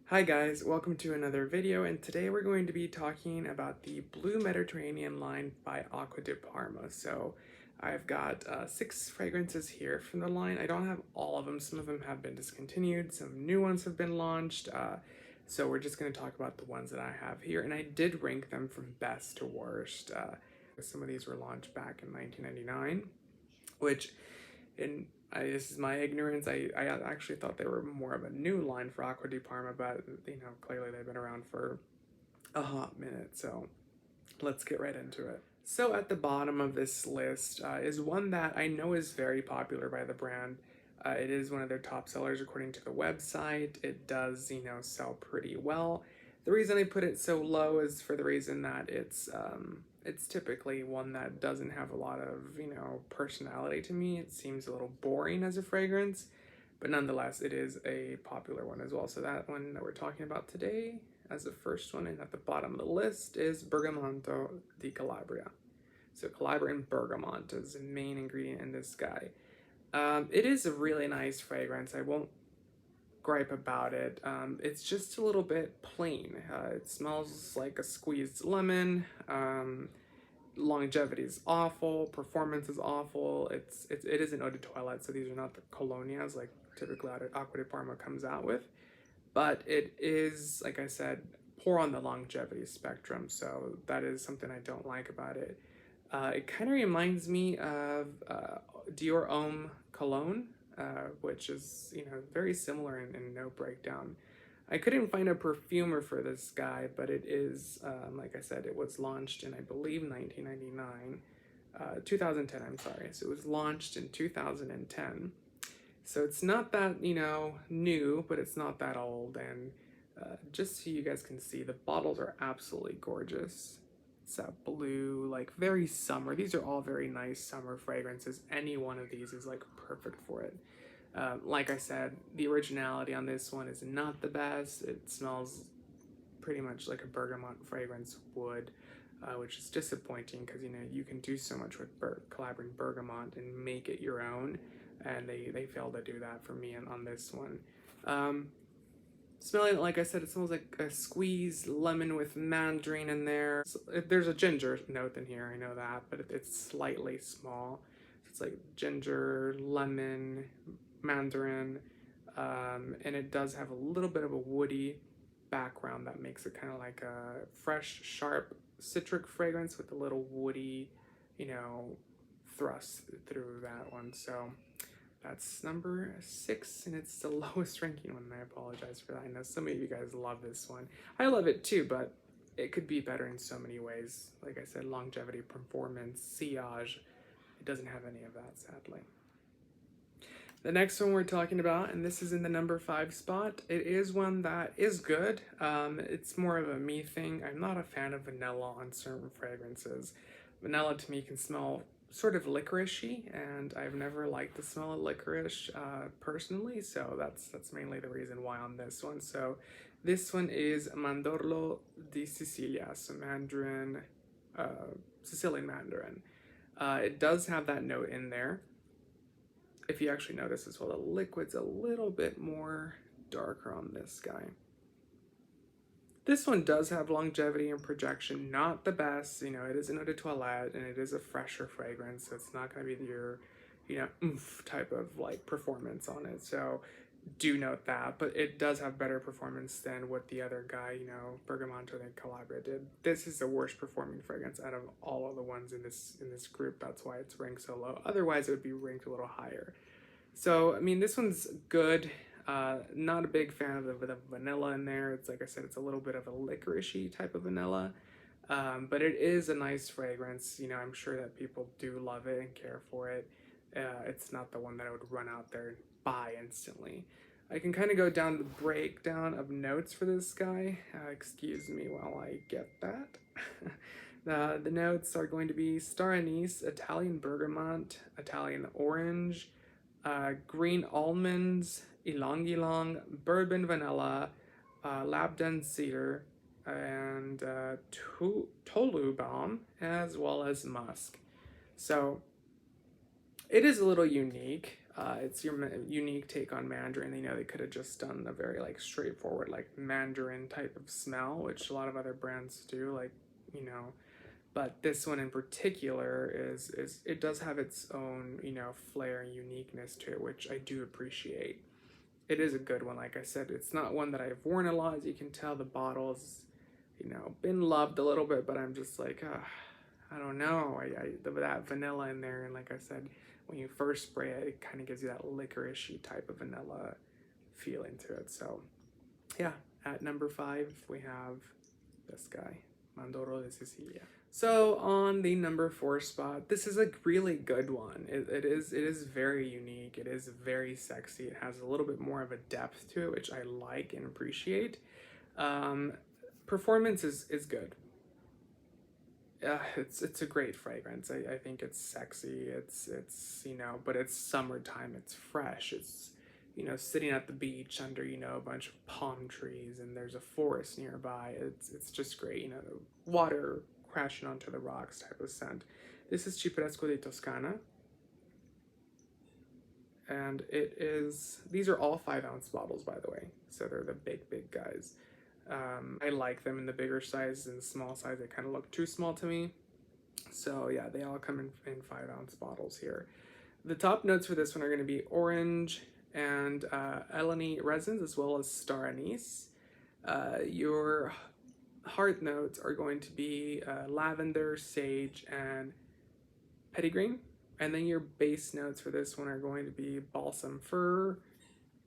Hi guys, welcome to another video, and today we're going to be talking about the Blue Mediterranean line by Acqua di Parma. So I've got 6 fragrances here from the line. I don't have all of them. Some of them have been discontinued, some new ones have been launched. So we're just going to talk about the ones that I have here, and I did rank them from best to worst. Some of these were launched back in 1999, which this is my ignorance. I actually thought they were more of a new line for Acqua di Parma, but clearly they've been around for a hot minute. So let's get right into it. So at the bottom of this list is one that I know is very popular by the brand. It is one of their top sellers according to the website. It does, sell pretty well. The reason I put it so low is for the reason that it's typically one that doesn't have a lot of, personality to me. It seems a little boring as a fragrance, but nonetheless, it is a popular one as well. So that one that we're talking about today as the first one and at the bottom of the list is Bergamotto di Calabria. So Calabrian bergamot is the main ingredient in this guy. It is a really nice fragrance. I won't gripe about it. It's just a little bit plain. It smells like a squeezed lemon. Longevity is awful. Performance is awful. It is an eau de toilette, so these are not the colonias like typically Acqua di Parma comes out with. But it is, like I said, poor on the longevity spectrum, so that is something I don't like about it. It kind of reminds me of Dior Homme Cologne, which is, very similar in no breakdown. I couldn't find a perfumer for this guy, but it is, like I said, it was launched in, I believe, 1999. 2010, I'm sorry. So it was launched in 2010. So it's not that, new, but it's not that old. And just so you guys can see, the bottles are absolutely gorgeous. It's that blue, like very summer. These are all very nice summer fragrances. Any one of these is like perfect for it. Like I said, the originality on this one is not the best. It smells pretty much like a bergamot fragrance would, which is disappointing because you can do so much with Calabrian bergamot and make it your own, and they failed to do that for me on this one. Smelling it, like I said, it smells like a squeezed lemon with mandarin in there. There's a ginger note in here, I know that, but it's slightly small. It's like ginger, lemon, mandarin, and it does have a little bit of a woody background that makes it kind of like a fresh, sharp citric fragrance with a little woody, thrust through that one. So that's number 6, and it's the lowest ranking one, and I apologize for that. I know some of you guys love this one. I love it too, but it could be better in so many ways. Like I said, longevity, performance, sillage, it doesn't have any of that, sadly. The next one we're talking about, and this is in the number 5 spot, it is one that is good. It's more of a me thing. I'm not a fan of vanilla on certain fragrances. Vanilla to me can smell sort of licoricey, and I've never liked the smell of licorice personally, so that's mainly the reason why on this one. So this one is Mandorlo di Sicilia, so Mandarin, Sicilian Mandarin. It does have that note in there. If you actually notice as well, the liquid's a little bit more darker on this guy. This one does have longevity and projection, not the best. It is an eau de toilette and it is a fresher fragrance, so it's not going to be your, oomph type of like performance on it. So do note that, but it does have better performance than what the other guy, Bergamotto and Calabria did. This is the worst performing fragrance out of all of the ones in this group. That's why it's ranked so low. Otherwise, it would be ranked a little higher. So, I mean, this one's good. Not a big fan of the vanilla in there. It's like I said, it's a little bit of a licoricey type of vanilla. But it is a nice fragrance. I'm sure that people do love it and care for it. It's not the one that I would run out there and buy instantly. I can kind of go down the breakdown of notes for this guy. Excuse me while I get that. The notes are going to be star anise, Italian bergamot, Italian orange, green almonds, ylang ylang, bourbon vanilla, labdan cedar, and tolu balm, as well as musk. So it is a little unique. It's your unique take on Mandarin. You know, they could have just done a very like straightforward like Mandarin type of smell, which a lot of other brands do, like, you know. But this one in particular is it does have its own, you know, flair and uniqueness to it, which I do appreciate. It is a good one, like I said. It's not one that I've worn a lot, as you can tell. The bottle's, you know, been loved a little bit, but I'm just like, I don't know. That vanilla in there, and like I said, when you first spray it, it kind of gives you that licoricey type of vanilla feeling to it. So, yeah, at number 5, we have this guy, Mandorlo de Sicilia. So on the number 4 spot, this is a really good one. It is very unique. It is very sexy. It has a little bit more of a depth to it, which I like and appreciate. Performance is good. It's a great fragrance. I think it's sexy. It's you know, but it's summertime. It's fresh. It's, you know, sitting at the beach under, you know, a bunch of palm trees, and there's a forest nearby. It's just great. You know, the water crashing onto the rocks type of scent. This is Cipresso di Toscana, and these are all 5-ounce bottles, by the way, so they're the big guys. I like them in the bigger size. In the small size, they kind of look too small to me. So yeah, they all come in 5-ounce bottles here. The top notes for this one are going to be orange and Eleni resins, as well as star anise. Your heart notes are going to be lavender, sage, and petitgrain. And then your base notes for this one are going to be balsam fir,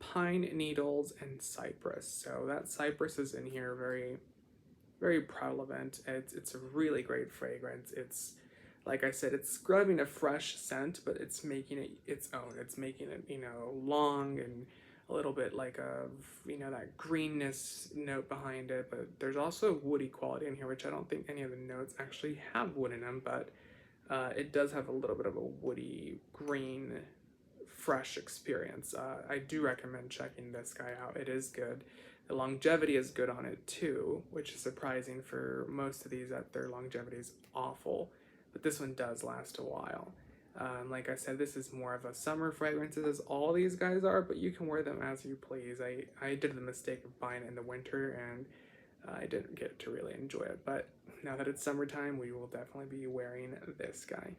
pine needles, and cypress. So that cypress is in here very, very prevalent. It's a really great fragrance. It's, like I said, it's grabbing a fresh scent, but it's making it its own. It's making it, you know, long and a little bit like a, you know, that greenness note behind it. But there's also woody quality in here, which I don't think any of the notes actually have wood in them, but it does have a little bit of a woody, green, fresh experience. I do recommend checking this guy out. It is good. The longevity is good on it too, which is surprising for most of these, that their longevity is awful, but this one does last a while. Like I said, this is more of a summer fragrance, as all these guys are, but you can wear them as you please. I did the mistake of buying it in the winter, and I didn't get to really enjoy it, but now that it's summertime, we will definitely be wearing this guy.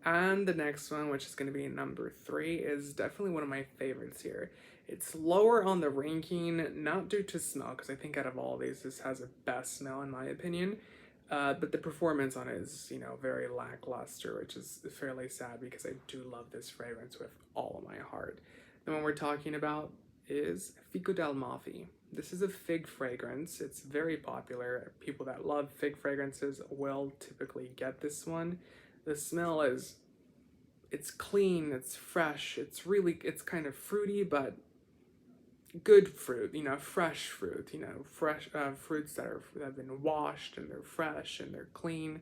And the next one, which is going to be number 3, is definitely one of my favorites here. It's lower on the ranking, not due to smell, because I think out of all these, this has the best smell in my opinion. But the performance on it is, you know, very lackluster, which is fairly sad because I do love this fragrance with all of my heart. The one we're talking about is Fico del Mafi. This is a fig fragrance. It's very popular. People that love fig fragrances will typically get this one. The smell is, it's clean, it's fresh, it's kind of fruity, but good fruit, you know, fresh fruit, you know, fresh fruits that have been washed, and they're fresh and they're clean,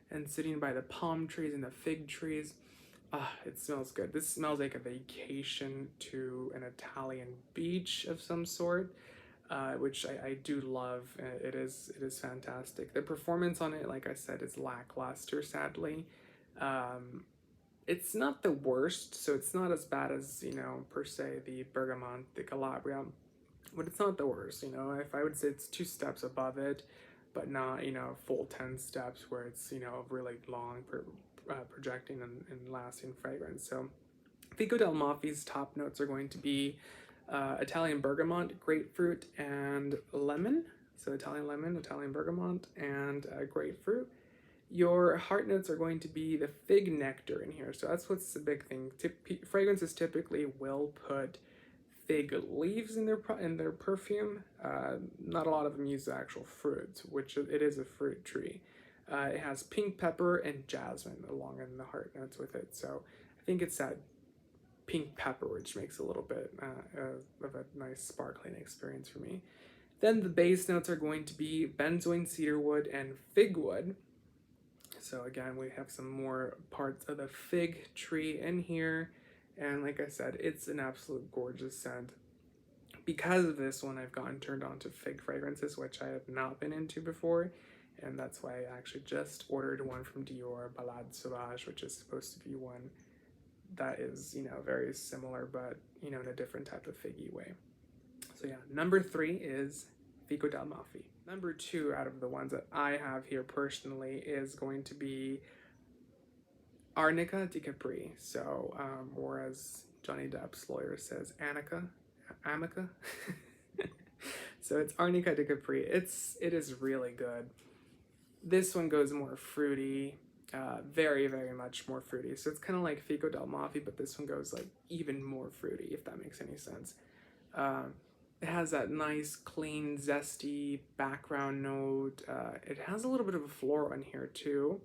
and sitting by the palm trees and the fig trees. It smells good. This smells like a vacation to an Italian beach of some sort, which I do love. It is fantastic. The performance on it, like I said, is lackluster, sadly. It's not the worst, so it's not as bad as, you know, per se, the Bergamot, the Calabria, but it's not the worst, you know. If I would say it's 2 steps above it, but not, you know, full 10 steps where it's, you know, really long projecting and lasting fragrance. So Fico del Mafi's top notes are going to be Italian bergamot, grapefruit, and lemon. So Italian lemon, Italian bergamot, and grapefruit. Your heart notes are going to be the fig nectar in here. So that's what's the big thing. Fragrances typically will put fig leaves in their perfume. Not a lot of them use the actual fruits, which it is a fruit tree. It has pink pepper and jasmine along in the heart notes with it. So I think it's that pink pepper which makes a little bit of a nice sparkling experience for me. Then the base notes are going to be benzoin, cedarwood, and fig wood. So again, we have some more parts of the fig tree in here. And like I said, it's an absolute gorgeous scent. Because of this one, I've gotten turned on to fig fragrances, which I have not been into before. And that's why I actually just ordered one from Dior, Balade Sauvage, which is supposed to be one that is, you know, very similar, but, you know, in a different type of figgy way. So yeah, number 3 is Fico del Mafi. Number 2 out of the ones that I have here personally is going to be Arnica di Capri. So, or as Johnny Depp's lawyer says, Amica. So it's Arnica di Capri. It is really good. This one goes more fruity, very, very much more fruity. So it's kind of like Fico del Mafi, but this one goes like even more fruity, if that makes any sense. It has that nice, clean, zesty background note. It has a little bit of a floral in here too,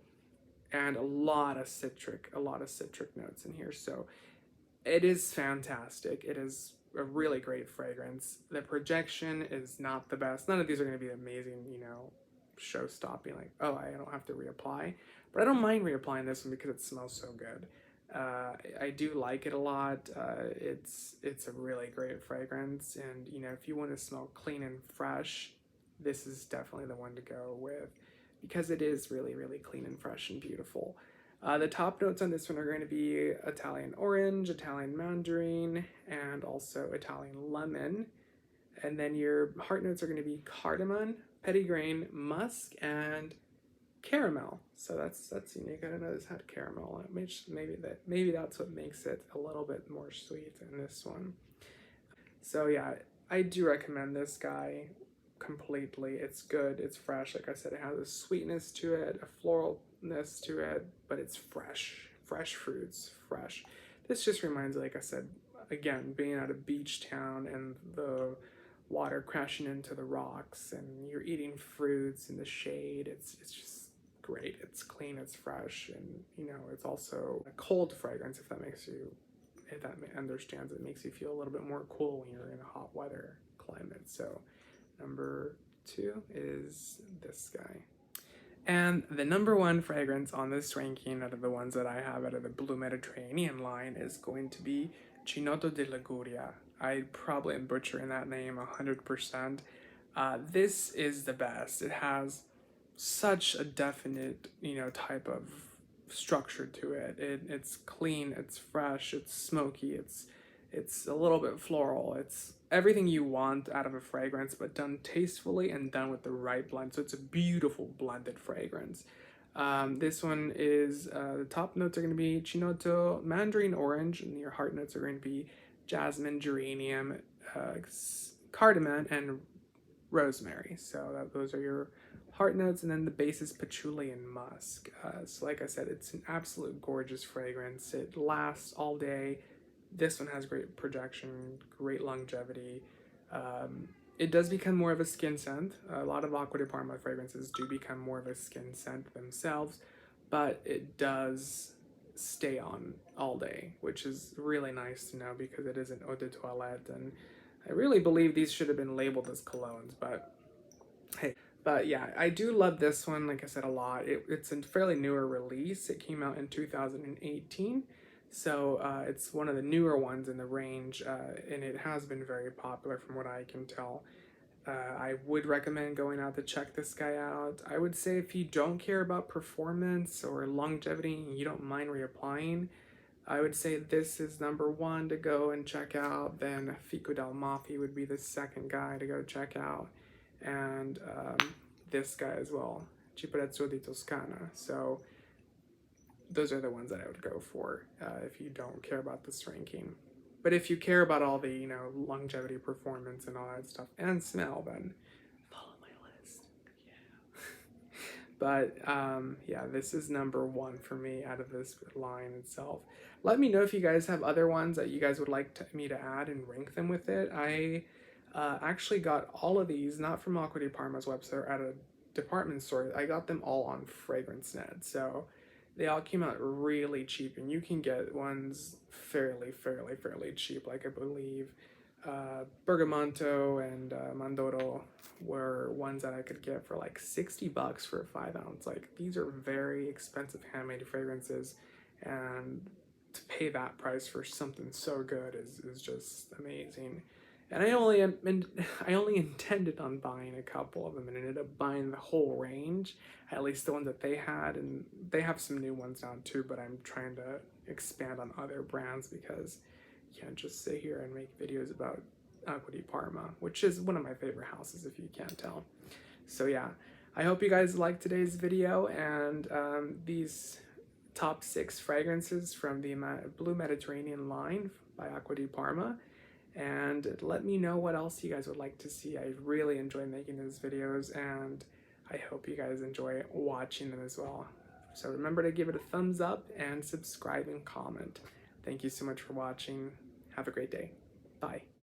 and a lot of citric notes in here. So it is fantastic. It is a really great fragrance. The projection is not the best. None of these are going to be amazing, you know, show-stopping, like, oh, I don't have to reapply. But I don't mind reapplying this one because it smells so good. I do like it a lot. It's a really great fragrance, and you know, if you want to smell clean and fresh, this is definitely the one to go with, because it is really, really clean and fresh and beautiful. The top notes on this one are going to be Italian orange, Italian mandarin, and also Italian lemon. And then your heart notes are going to be cardamom, petitgrain, musk, and caramel. So that's unique. I didn't know this had caramel. Maybe that's what makes it a little bit more sweet in this one. So yeah, I do recommend this guy completely. It's good, it's fresh. Like I said, it has a sweetness to it, a floralness to it, but it's fresh fruits, fresh. This just reminds me, like I said, again, being at a beach town and the water crashing into the rocks and you're eating fruits in the shade. It's just great. It's clean, it's fresh, and you know, it's also a cold fragrance, if that understands it, makes you feel a little bit more cool when you're in a hot weather climate. So number 2 is this guy. And the number 1 fragrance on this ranking out of the ones that I have out of the Blue Mediterranean line is going to be Chinotto de Liguria. I probably am butchering that name 100%. This is the best. It has such a definite, you know, type of structure to it. It's clean, it's fresh, it's smoky, it's a little bit floral. It's everything you want out of a fragrance, but done tastefully and done with the right blend. So it's a beautiful blended fragrance. This one is, the top notes are going to be Chinotto, mandarin orange, and your heart notes are going to be jasmine, geranium, cardamom, and rosemary. So those are your heart notes, and then the base is patchouli and musk. So like I said, it's an absolute gorgeous fragrance. It lasts all day. This one has great projection, great longevity. It does become more of a skin scent. A lot of Acqua di Parma fragrances do become more of a skin scent themselves, but it does stay on all day, which is really nice to know because it is an eau de toilette, and I really believe these should have been labeled as colognes, but hey. But yeah, I do love this one, like I said, a lot. It's a fairly newer release. It came out in 2018. So it's one of the newer ones in the range, and it has been very popular from what I can tell. I would recommend going out to check this guy out. I would say if you don't care about performance or longevity and you don't mind reapplying, I would say this is number 1 to go and check out. Then Fico del Mafi would be the second guy to go check out. And this guy as well, Chipotle Toscana. So those are the ones that I would go for if you don't care about this ranking. But if you care about all the, you know, longevity, performance, and all that stuff, and smell, then follow my list. Yeah. But yeah, this is number 1 for me out of this line itself. Let me know if you guys have other ones that you guys would like me to add and rank them with it. I actually got all of these, not from Acqua Di Parma's website or at a department store. I got them all on FragranceNet. So they all came out really cheap, and you can get ones fairly cheap. Like I believe Bergamotto and Mandorlo were ones that I could get for like $60 for a 5-ounce. Like, these are very expensive handmade fragrances, and to pay that price for something so good is just amazing. And I only intended on buying a couple of them, and ended up buying the whole range, at least the ones that they had, and they have some new ones now too, but I'm trying to expand on other brands, because you can't just sit here and make videos about Acqua di Parma, which is one of my favorite houses if you can't tell. So yeah, I hope you guys liked today's video, and these top 6 fragrances from the Blue Mediterranean line by Acqua di Parma. And let me know what else you guys would like to see. I really enjoy making these videos, and I hope you guys enjoy watching them as well. So remember to give it a thumbs up and subscribe and comment. Thank you so much for watching. Have a great day. Bye.